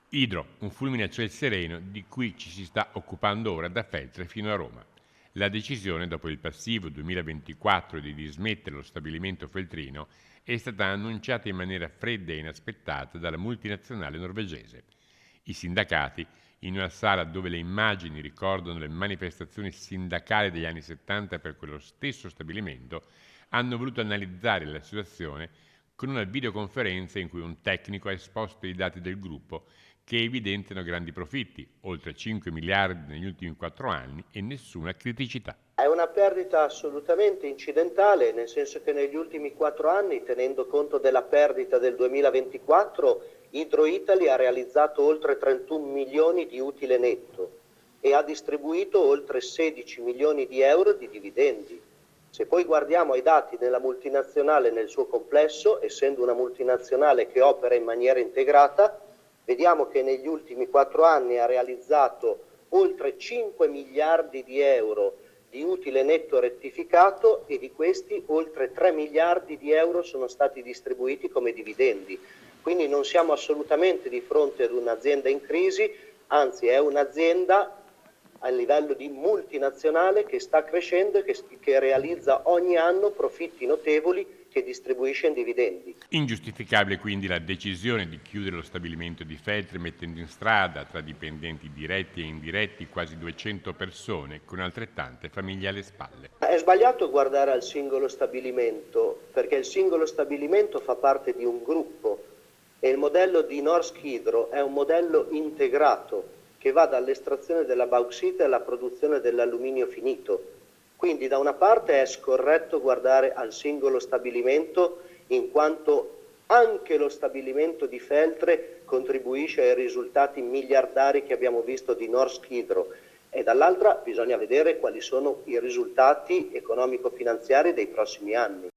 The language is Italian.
Idro, un fulmine a ciel sereno di cui ci si sta occupando ora da Feltre fino a Roma. La decisione, dopo il passivo 2024 di dismettere lo stabilimento feltrino, è stata annunciata in maniera fredda e inaspettata dalla multinazionale norvegese. I sindacati, in una sala dove le immagini ricordano le manifestazioni sindacali degli anni 70 per quello stesso stabilimento, hanno voluto analizzare la situazione con una videoconferenza in cui un tecnico ha esposto i dati del gruppo che evidenziano grandi profitti, oltre 5 miliardi negli ultimi 4 anni e nessuna criticità. È una perdita assolutamente incidentale, nel senso che negli ultimi 4 anni, tenendo conto della perdita del 2024, Hydro Italy ha realizzato oltre 31 milioni di utile netto e ha distribuito oltre 16 milioni di euro di dividendi. Se poi guardiamo ai dati della multinazionale nel suo complesso, essendo una multinazionale che opera in maniera integrata, vediamo che negli ultimi 4 anni ha realizzato oltre 5 miliardi di euro di utile netto rettificato e di questi oltre 3 miliardi di euro sono stati distribuiti come dividendi. Quindi non siamo assolutamente di fronte ad un'azienda in crisi, anzi è un'azienda a livello di multinazionale che sta crescendo e che realizza ogni anno profitti notevoli che distribuisce in dividendi. Ingiustificabile quindi la decisione di chiudere lo stabilimento di Feltre mettendo in strada, tra dipendenti diretti e indiretti, quasi 200 persone con altrettante famiglie alle spalle. È sbagliato guardare al singolo stabilimento, perché il singolo stabilimento fa parte di un gruppo e il modello di Norsk Hydro è un modello integrato che va dall'estrazione della bauxite alla produzione dell'alluminio finito. Quindi da una parte è scorretto guardare al singolo stabilimento in quanto anche lo stabilimento di Feltre contribuisce ai risultati miliardari che abbiamo visto di Norsk Hydro e dall'altra bisogna vedere quali sono i risultati economico-finanziari dei prossimi anni.